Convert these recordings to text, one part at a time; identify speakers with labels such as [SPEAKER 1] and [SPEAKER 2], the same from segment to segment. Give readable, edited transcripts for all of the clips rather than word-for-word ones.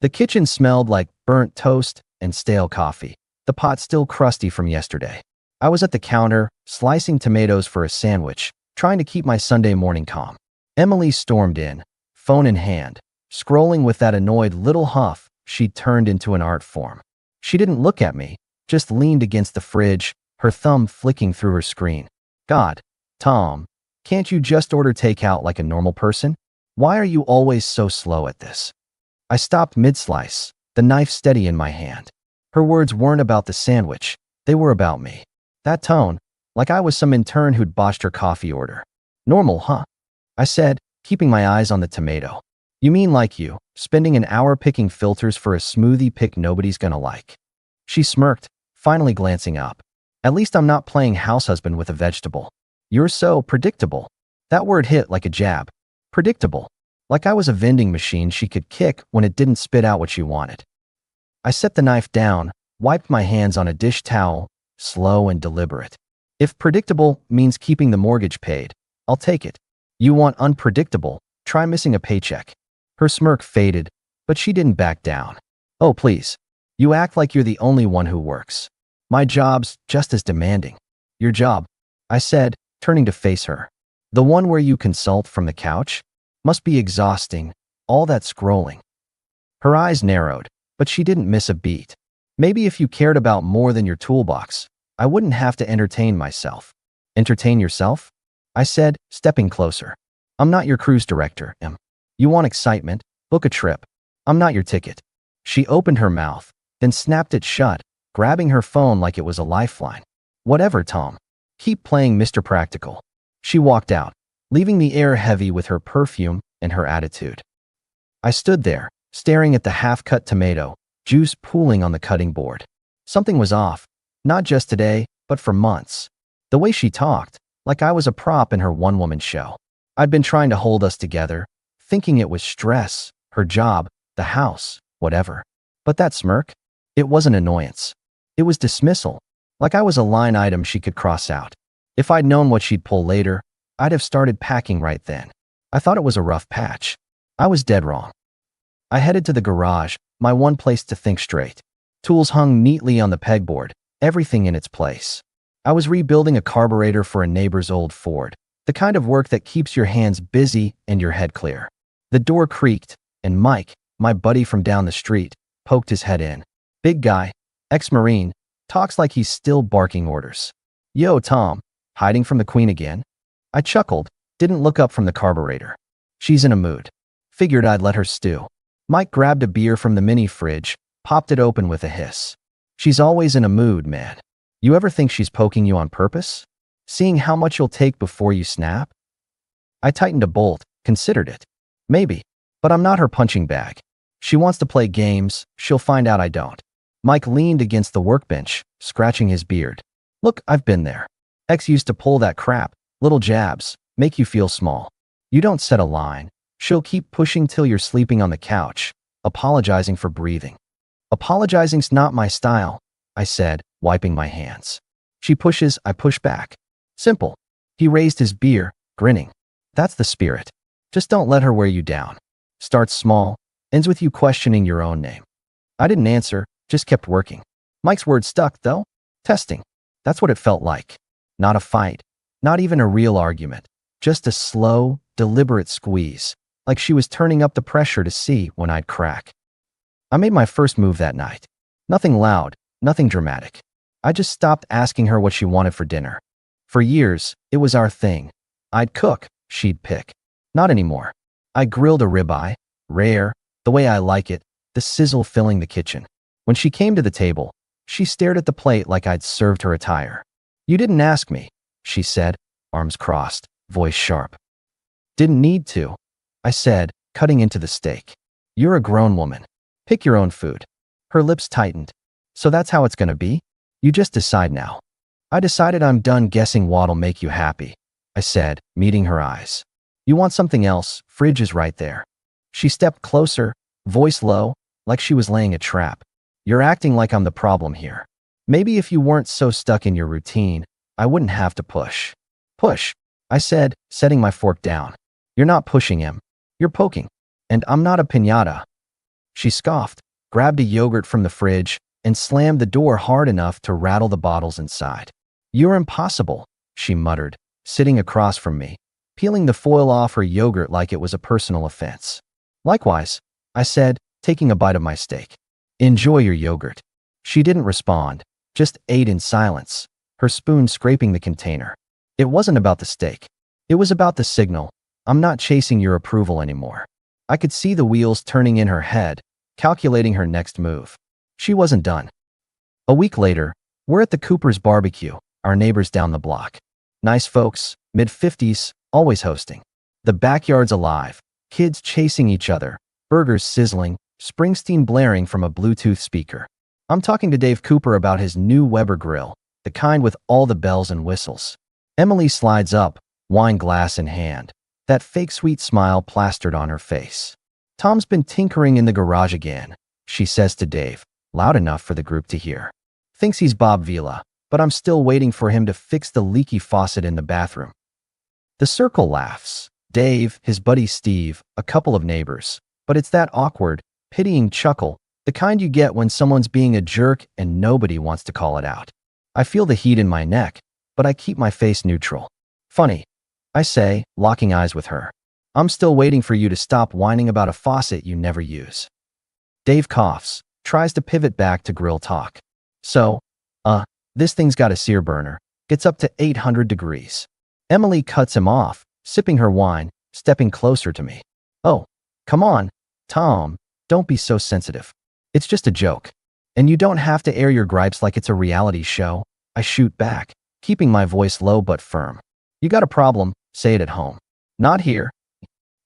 [SPEAKER 1] The kitchen smelled like burnt toast and stale coffee, the pot still crusty from yesterday. I was at the counter, slicing tomatoes for a sandwich, trying to keep my Sunday morning calm. Emily stormed in, phone in hand, scrolling with that annoyed little huff she'd turned into an art form. She didn't look at me, just leaned against the fridge, her thumb flicking through her screen. God, Tom, can't you just order takeout like a normal person? Why are you always so slow at this? I stopped mid-slice, the knife steady in my hand. Her words weren't about the sandwich, they were about me. That tone, like I was some intern who'd botched her coffee order. Normal, huh? I said, keeping my eyes on the tomato. You mean like you, spending an hour picking filters for a smoothie pick nobody's gonna like. She smirked, finally glancing up. At least I'm not playing house husband with a vegetable. You're so predictable. That word hit like a jab. Predictable. Like I was a vending machine she could kick when it didn't spit out what she wanted. I set the knife down, wiped my hands on a dish towel, slow and deliberate. If predictable means keeping the mortgage paid, I'll take it. You want unpredictable, try missing a paycheck. Her smirk faded, but she didn't back down. Oh, please. You act like you're the only one who works. My job's just as demanding. Your job, I said, turning to face her. The one where you consult from the couch? Must be exhausting, all that scrolling. Her eyes narrowed, but she didn't miss a beat. Maybe if you cared about more than your toolbox, I wouldn't have to entertain myself. Entertain yourself? I said, stepping closer. I'm not your cruise director, Em. You want excitement? Book a trip. I'm not your ticket. She opened her mouth, then snapped it shut, grabbing her phone like it was a lifeline. Whatever, Tom. Keep playing Mr. Practical. She walked out, leaving the air heavy with her perfume and her attitude. I stood there, staring at the half-cut tomato, juice pooling on the cutting board. Something was off, not just today, but for months. The way she talked, like I was a prop in her one-woman show. I'd been trying to hold us together, thinking it was stress, her job, the house, whatever. But that smirk? It wasn't annoyance. It was dismissal, like I was a line item she could cross out. If I'd known what she'd pull later, I'd have started packing right then. I thought it was a rough patch. I was dead wrong. I headed to the garage, my one place to think straight. Tools hung neatly on the pegboard, everything in its place. I was rebuilding a carburetor for a neighbor's old Ford, the kind of work that keeps your hands busy and your head clear. The door creaked, and Mike, my buddy from down the street, poked his head in. Big guy, ex-Marine, talks like he's still barking orders. Yo, Tom, hiding from the queen again? I chuckled, didn't look up from the carburetor. She's in a mood. Figured I'd let her stew. Mike grabbed a beer from the mini fridge, popped it open with a hiss. She's always in a mood, man. You ever think she's poking you on purpose? Seeing how much you'll take before you snap? I tightened a bolt, considered it. Maybe, but I'm not her punching bag. She wants to play games, she'll find out I don't. Mike leaned against the workbench, scratching his beard. Look, I've been there. Ex used to pull that crap, little jabs, make you feel small. You don't set a line. She'll keep pushing till you're sleeping on the couch, apologizing for breathing. Apologizing's not my style, I said, wiping my hands. She pushes, I push back. Simple. He raised his beer, grinning. That's the spirit. Just don't let her wear you down. Starts small, ends with you questioning your own name. I didn't answer, just kept working. Mike's word stuck, though. Testing. That's what it felt like. Not a fight. Not even a real argument. Just a slow, deliberate squeeze. Like she was turning up the pressure to see when I'd crack. I made my first move that night. Nothing loud, nothing dramatic. I just stopped asking her what she wanted for dinner. For years, it was our thing. I'd cook, she'd pick. Not anymore. I grilled a ribeye, rare, the way I like it, the sizzle filling the kitchen. When she came to the table, she stared at the plate like I'd served her attire. You didn't ask me, she said, arms crossed, voice sharp. Didn't need to, I said, cutting into the steak. You're a grown woman. Pick your own food. Her lips tightened. So that's how it's gonna be? You just decide now. I decided I'm done guessing what'll make you happy, I said, meeting her eyes. You want something else? Fridge is right there. She stepped closer, voice low, like she was laying a trap. You're acting like I'm the problem here. Maybe if you weren't so stuck in your routine, I wouldn't have to push. Push, I said, setting my fork down. You're not pushing him. You're poking. And I'm not a piñata. She scoffed, grabbed a yogurt from the fridge, and slammed the door hard enough to rattle the bottles inside. "You're impossible," she muttered, sitting across from me, peeling the foil off her yogurt like it was a personal offense. "Likewise," I said, taking a bite of my steak. "Enjoy your yogurt." She didn't respond, just ate in silence, her spoon scraping the container. It wasn't about the steak. It was about the signal. "I'm not chasing your approval anymore." I could see the wheels turning in her head, calculating her next move. She wasn't done. A week later, we're at the Cooper's barbecue, our neighbors down the block. Nice folks, mid-50s, always hosting. The backyard's alive, kids chasing each other, burgers sizzling, Springsteen blaring from a Bluetooth speaker. I'm talking to Dave Cooper about his new Weber grill, the kind with all the bells and whistles. Emily slides up, wine glass in hand, that fake sweet smile plastered on her face. "Tom's been tinkering in the garage again," she says to Dave, loud enough for the group to hear. "Thinks he's Bob Vila, but I'm still waiting for him to fix the leaky faucet in the bathroom." The circle laughs. Dave, his buddy Steve, a couple of neighbors. But it's that awkward, pitying chuckle, the kind you get when someone's being a jerk and nobody wants to call it out. I feel the heat in my neck, but I keep my face neutral. "Funny," I say, locking eyes with her. "I'm still waiting for you to stop whining about a faucet you never use." Dave coughs, tries to pivot back to grill talk. "So, this thing's got a sear burner. Gets up to 800 degrees. Emily cuts him off, sipping her wine, stepping closer to me. "Oh, come on, Tom, don't be so sensitive. It's just a joke. And you don't have to air your gripes like it's a reality show," I shoot back, keeping my voice low but firm. "You got a problem, say it at home. Not here."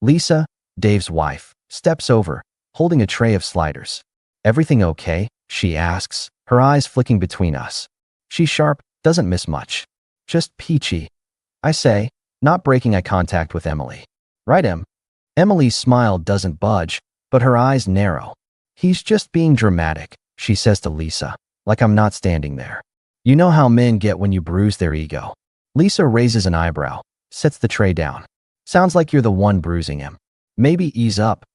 [SPEAKER 1] Lisa, Dave's wife, steps over, holding a tray of sliders. "Everything okay?" she asks, her eyes flicking between us. She's sharp, doesn't miss much. "Just peachy," I say, not breaking eye contact with Emily. "Right, Em?" Emily's smile doesn't budge, but her eyes narrow. "He's just being dramatic," she says to Lisa, like I'm not standing there. "You know how men get when you bruise their ego." Lisa raises an eyebrow, sets the tray down. "Sounds like you're the one bruising him. Maybe ease up."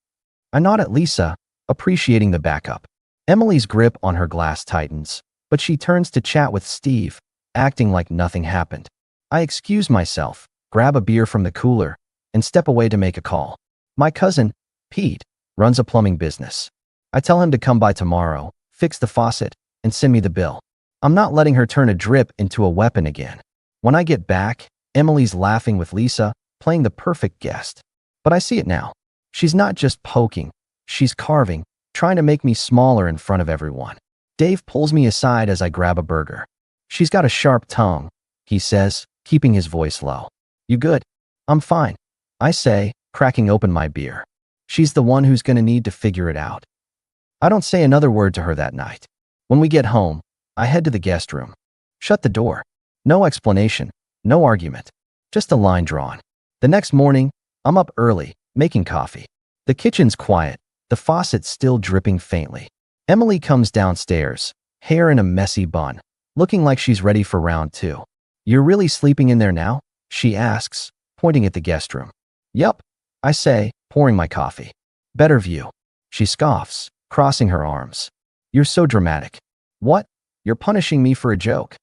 [SPEAKER 1] I nod at Lisa, appreciating the backup. Emily's grip on her glass tightens, but she turns to chat with Steve, acting like nothing happened. I excuse myself, grab a beer from the cooler, and step away to make a call. My cousin, Pete, runs a plumbing business. I tell him to come by tomorrow, fix the faucet, and send me the bill. I'm not letting her turn a drip into a weapon again. When I get back, Emily's laughing with Lisa, playing the perfect guest. But I see it now. She's not just poking, she's carving, trying to make me smaller in front of everyone. Dave pulls me aside as I grab a burger. "She's got a sharp tongue," he says, keeping his voice low. "You good?" "I'm fine," I say, cracking open my beer. "She's the one who's gonna need to figure it out." I don't say another word to her that night. When we get home, I head to the guest room. Shut the door. No explanation, no argument, just a line drawn. The next morning, I'm up early, making coffee. The kitchen's quiet, the faucet still dripping faintly. Emily comes downstairs, hair in a messy bun, looking like she's ready for round two. "You're really sleeping in there now?" she asks, pointing at the guest room. "Yup," I say, pouring my coffee. "Better view." She scoffs, crossing her arms. "You're so dramatic." "What? You're punishing me for a joke."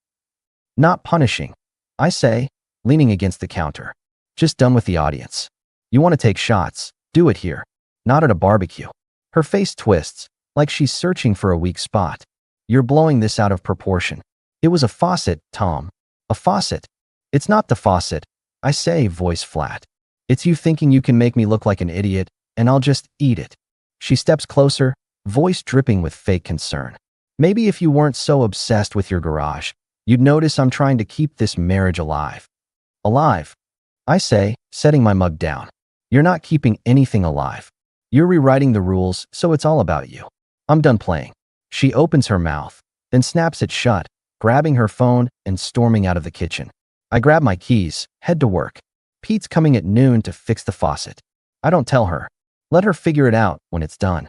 [SPEAKER 1] "Not punishing," I say, leaning against the counter. "Just done with the audience. You want to take shots, do it here. Not at a barbecue." Her face twists, like she's searching for a weak spot. "You're blowing this out of proportion. It was a faucet, Tom. A faucet." "It's not the faucet," I say, voice flat. "It's you thinking you can make me look like an idiot, and I'll just eat it." She steps closer, voice dripping with fake concern. "Maybe if you weren't so obsessed with your garage, you'd notice I'm trying to keep this marriage alive." "Alive?" I say, setting my mug down. "You're not keeping anything alive. You're rewriting the rules, so it's all about you." I'm done playing. She opens her mouth, then snaps it shut, grabbing her phone and storming out of the kitchen. I grab my keys, head to work. Pete's coming at noon to fix the faucet. I don't tell her. Let her figure it out when it's done.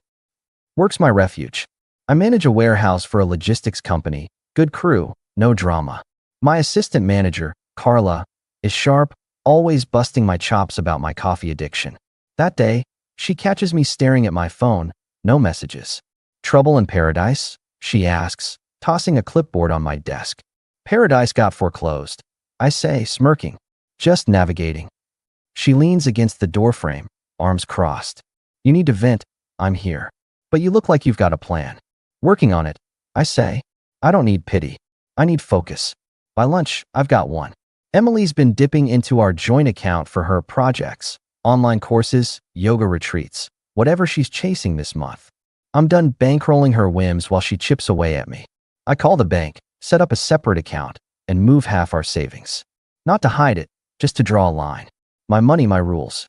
[SPEAKER 1] Work's my refuge. I manage a warehouse for a logistics company. Good crew, no drama. My assistant manager, Carla, is sharp, always busting my chops about my coffee addiction. That day, she catches me staring at my phone, No messages. Trouble in paradise? She asks, tossing a clipboard on my desk. Paradise got foreclosed. I say, smirking. Just navigating. She leans against the doorframe, arms crossed. You need to vent. I'm here. But you look like you've got a plan. Working on it. I say. I don't need pity. I need focus. By lunch, I've got one. Emily's been dipping into our joint account for her projects, online courses, yoga retreats, whatever she's chasing this month. I'm done bankrolling her whims while she chips away at me. I call the bank, set up a separate account, and move half our savings. Not to hide it, just to draw a line. My money, my rules.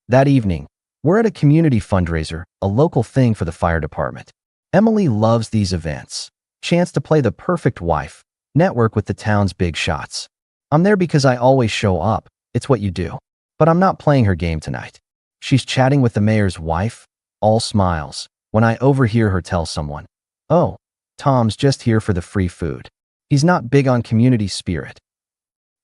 [SPEAKER 1] That evening, we're at a community fundraiser, a local thing for the fire department. Emily loves these events. Chance to play the perfect wife, network with the town's big shots. I'm there because I always show up. It's what you do. But I'm not playing her game tonight. She's chatting with the mayor's wife, all smiles, when I overhear her tell someone, "Oh, Tom's just here for the free food. He's not big on community spirit."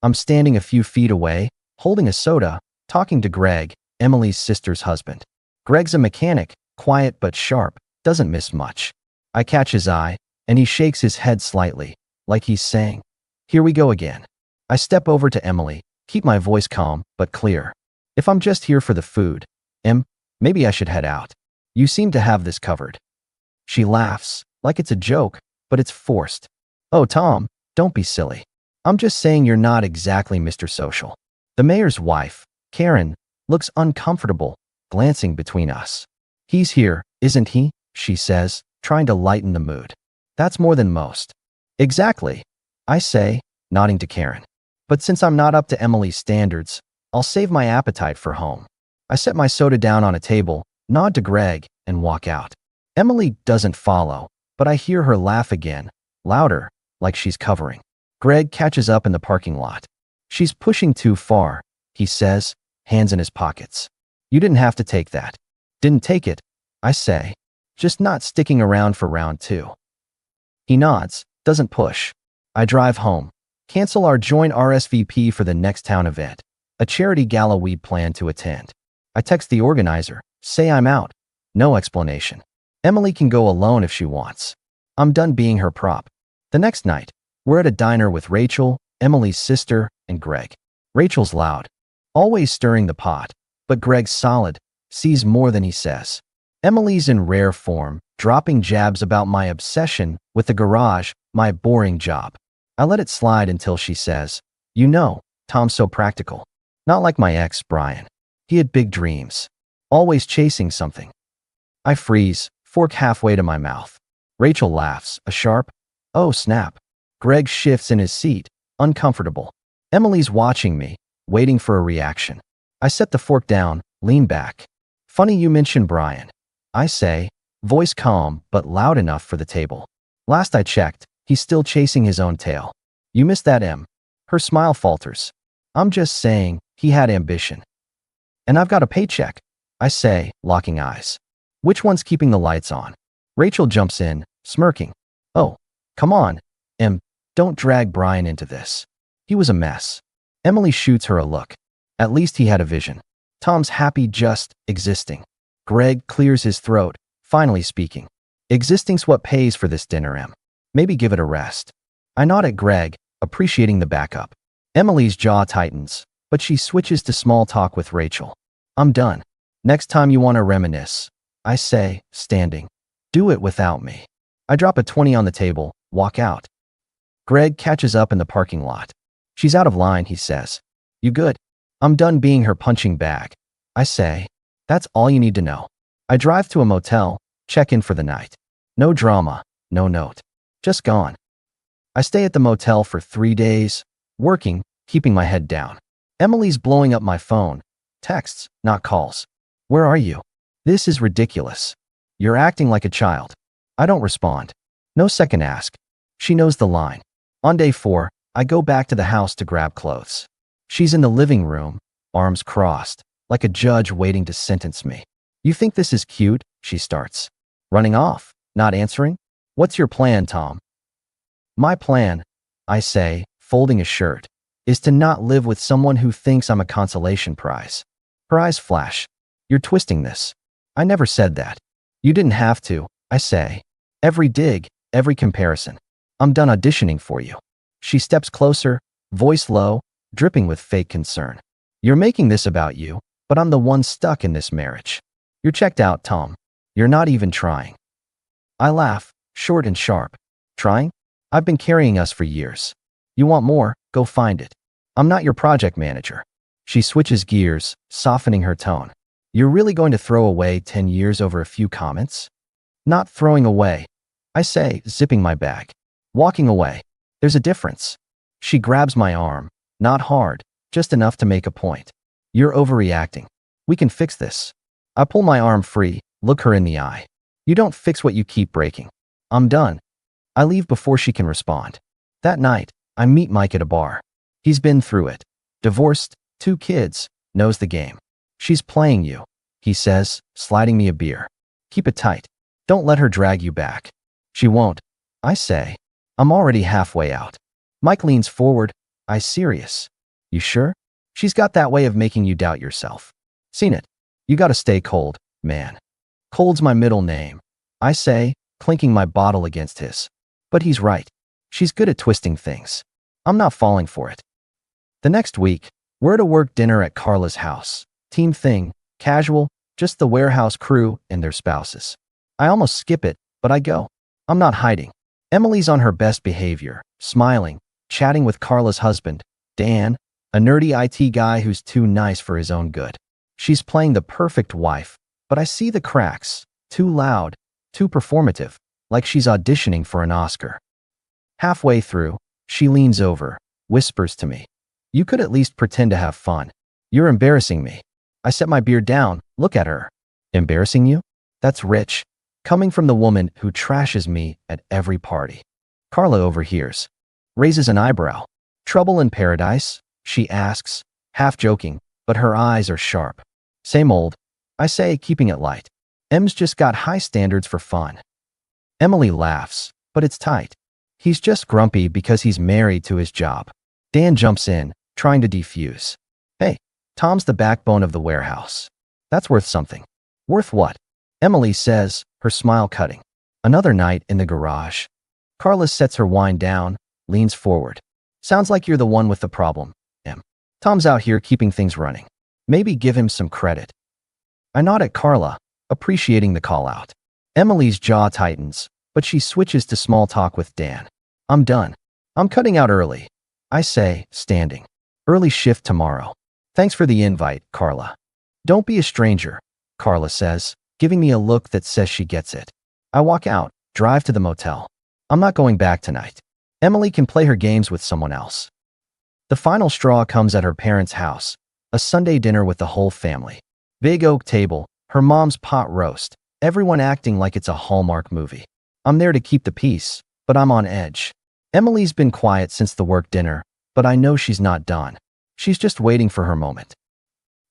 [SPEAKER 1] I'm standing a few feet away, holding a soda, talking to Greg, Emily's sister's husband. Greg's a mechanic, quiet but sharp, doesn't miss much. I catch his eye, and he shakes his head slightly, like he's saying, "Here we go again." I step over to Emily, keep my voice calm but clear. "If I'm just here for the food, maybe I should head out. You seem to have this covered." She laughs, like it's a joke, but it's forced. "Oh, Tom, don't be silly. I'm just saying you're not exactly Mr. Social." The mayor's wife, Karen, looks uncomfortable, glancing between us. "He's here, isn't he?" she says, trying to lighten the mood. "That's more than most." "Exactly," I say, nodding to Karen. But since I'm not up to Emily's standards, I'll save my appetite for home. I set my soda down on a table, nod to Greg, and walk out. Emily doesn't follow, but I hear her laugh again, louder, like she's covering. Greg catches up in the parking lot. "She's pushing too far," he says, hands in his pockets. "You didn't have to take that." "Didn't take it," I say. "Just not sticking around for round two." He nods, doesn't push. I drive home. Cancel our joint RSVP for the next town event, a charity gala we'd plan to attend. I text the organizer, say I'm out. No explanation. Emily can go alone if she wants. I'm done being her prop. The next night, we're at a diner with Rachel, Emily's sister, and Greg. Rachel's loud, always stirring the pot, but Greg's solid, sees more than he says. Emily's in rare form, dropping jabs about my obsession with the garage, my boring job. I let it slide until she says, "You know, Tom's so practical. Not like my ex, Brian. He had big dreams. Always chasing something." I freeze, fork halfway to my mouth. Rachel laughs, a sharp, "Oh, snap." Greg shifts in his seat, uncomfortable. Emily's watching me, waiting for a reaction. I set the fork down, lean back. "Funny you mention Brian," I say, voice calm but loud enough for the table. "Last I checked, he's still chasing his own tail. You missed that, Em." Her smile falters. "I'm just saying, he had ambition." "And I've got a paycheck," I say, locking eyes. "Which one's keeping the lights on?" Rachel jumps in, smirking. "Oh, come on, Em, don't drag Brian into this. He was a mess." Emily shoots her a look. At least he had a vision. Tom's happy just existing. Greg clears his throat, finally speaking. "Existing's what pays for this dinner, Em. Maybe give it a rest." I nod at Greg, appreciating the backup. Emily's jaw tightens, but she switches to small talk with Rachel. "I'm done. Next time you want to reminisce," I say, standing. "Do it without me." I drop a 20 on the table, walk out. Greg catches up in the parking lot. "She's out of line," he says. "You good?" I'm done being her punching bag. I say, "That's all you need to know." I drive to a motel, check in for the night. No drama, no note. Just gone. I stay at the motel for 3 days, working, keeping my head down. Emily's blowing up my phone. Texts, not calls. "Where are you? This is ridiculous. You're acting like a child." I don't respond. No second ask. She knows the line. On day 4, I go back to the house to grab clothes. She's in the living room, arms crossed, like a judge waiting to sentence me. "You think this is cute?" she starts. Running off, not answering? "What's your plan, Tom?" "My plan," I say, folding a shirt, "is to not live with someone who thinks I'm a consolation prize." Her eyes flash. "You're twisting this." "I never said that." You didn't have to, I say. Every dig, every comparison. I'm done auditioning for you. She steps closer, voice low, dripping with fake concern. You're making this about you, but I'm the one stuck in this marriage. You're checked out, Tom. You're not even trying. I laugh, short and sharp. Trying? I've been carrying us for years. You want more? Go find it. I'm not your project manager. She switches gears, softening her tone. You're really going to throw away 10 years over a few comments? Not throwing away, I say, zipping my bag. Walking away. There's a difference. She grabs my arm, not hard, just enough to make a point. You're overreacting. We can fix this. I pull my arm free, look her in the eye. You don't fix what you keep breaking. I'm done. I leave before she can respond. That night, I meet Mike at a bar. He's been through it. Divorced, 2 kids, knows the game. She's playing you, he says, sliding me a beer. Keep it tight. Don't let her drag you back. She won't, I say. I'm already halfway out. Mike leans forward. I serious. You sure? She's got that way of making you doubt yourself. Seen it. You gotta stay cold, man. Cold's my middle name, I say, clinking my bottle against his. But he's right. She's good at twisting things. I'm not falling for it. The next week, we're at a work dinner at Carla's house. Team thing, casual, just the warehouse crew and their spouses. I almost skip it, but I go. I'm not hiding. Emily's on her best behavior, smiling, chatting with Carla's husband, Dan, a nerdy IT guy who's too nice for his own good. She's playing the perfect wife, but I see the cracks. Too loud, too performative, like she's auditioning for an Oscar. Halfway through, she leans over, whispers to me. You could at least pretend to have fun. You're embarrassing me. I set my beer down, look at her. Embarrassing you? That's rich. Coming from the woman who trashes me at every party. Carla overhears. Raises an eyebrow. Trouble in paradise? She asks, half joking, but her eyes are sharp. Same old, I say, keeping it light. Em's just got high standards for fun. Emily laughs, but it's tight. He's just grumpy because he's married to his job. Dan jumps in, trying to defuse. Hey, Tom's the backbone of the warehouse. That's worth something. Worth what? Emily says, her smile cutting. Another night in the garage. Carla sets her wine down, leans forward. Sounds like you're the one with the problem, Em. Tom's out here keeping things running. Maybe give him some credit. I nod at Carla, appreciating the call-out. Emily's jaw tightens, but she switches to small talk with Dan. I'm done. I'm cutting out early, I say, standing. Early shift tomorrow. Thanks for the invite, Carla. Don't be a stranger, Carla says, giving me a look that says she gets it. I walk out, drive to the motel. I'm not going back tonight. Emily can play her games with someone else. The final straw comes at her parents' house, a Sunday dinner with the whole family. Big oak table, her mom's pot roast, everyone acting like it's a Hallmark movie. I'm there to keep the peace, but I'm on edge. Emily's been quiet since the work dinner, but I know she's not done. She's just waiting for her moment.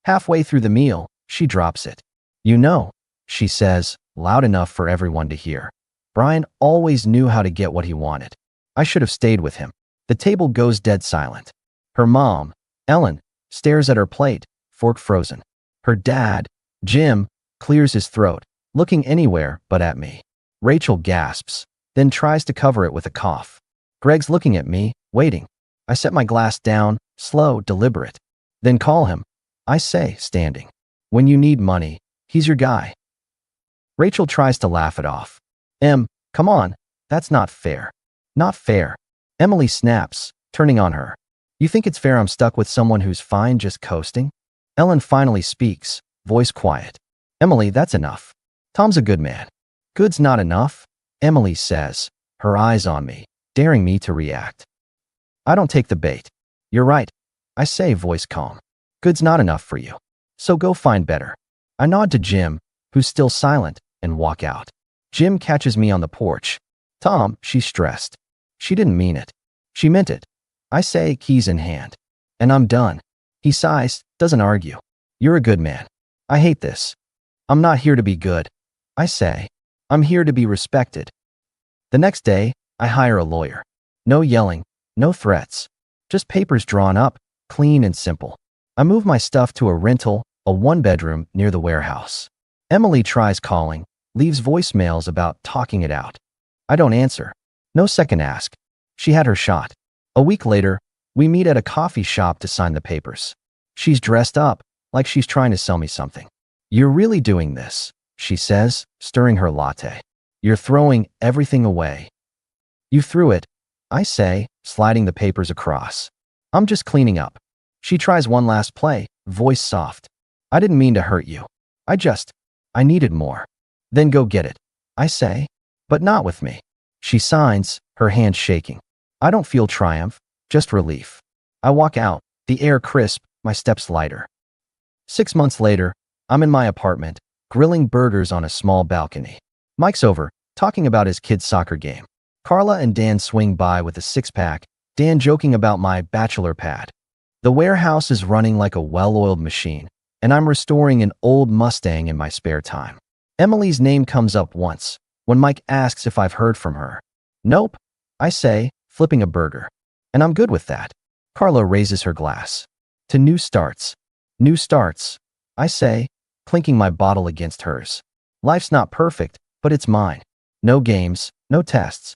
[SPEAKER 1] Halfway through the meal, she drops it. You know, she says, loud enough for everyone to hear. Brian always knew how to get what he wanted. I should have stayed with him. The table goes dead silent. Her mom, Ellen, stares at her plate, fork frozen. Her dad, Jim, clears his throat, looking anywhere but at me. Rachel gasps, then tries to cover it with a cough. Greg's looking at me, waiting. I set my glass down, slow, deliberate. Then call him, I say, standing. When you need money, he's your guy. Rachel tries to laugh it off. Em, come on, that's not fair. Not fair. Emily snaps, turning on her. You think it's fair I'm stuck with someone who's fine just coasting? Ellen finally speaks, voice quiet. Emily, that's enough. Tom's a good man. Good's not enough, Emily says, her eyes on me, daring me to react. I don't take the bait. You're right, I say, voice calm. Good's not enough for you. So go find better. I nod to Jim, who's still silent, and walk out. Jim catches me on the porch. Tom, she's stressed. She didn't mean it. She meant it. I say, keys in hand. And I'm done. He sighs, doesn't argue. You're a good man. I hate this. I'm not here to be good, I say. I'm here to be respected. The next day, I hire a lawyer. No yelling, no threats. Just papers drawn up, clean and simple. I move my stuff to a rental, a 1-bedroom near the warehouse. Emily tries calling, Leaves voicemails about talking it out. I don't answer. No second ask. She had her shot. A week later, we meet at a coffee shop to sign the papers. She's dressed up, like she's trying to sell me something. "You're really doing this," she says, stirring her latte. "You're throwing everything away." "You threw it," I say, sliding the papers across. "I'm just cleaning up." She tries one last play, voice soft. "I didn't mean to hurt you. I needed more." "Then go get it," I say. "But not with me." She signs, her hand shaking. I don't feel triumph, just relief. I walk out, the air crisp, my steps lighter. 6 months later, I'm in my apartment, grilling burgers on a small balcony. Mike's over, talking about his kid's soccer game. Carla and Dan swing by with a six-pack, Dan joking about my bachelor pad. The warehouse is running like a well-oiled machine, and I'm restoring an old Mustang in my spare time. Emily's name comes up once, when Mike asks if I've heard from her. "Nope," I say, flipping a burger. "And I'm good with that." Carla raises her glass. "To new starts." "New starts," I say, clinking my bottle against hers. Life's not perfect, but it's mine. No games, no tests,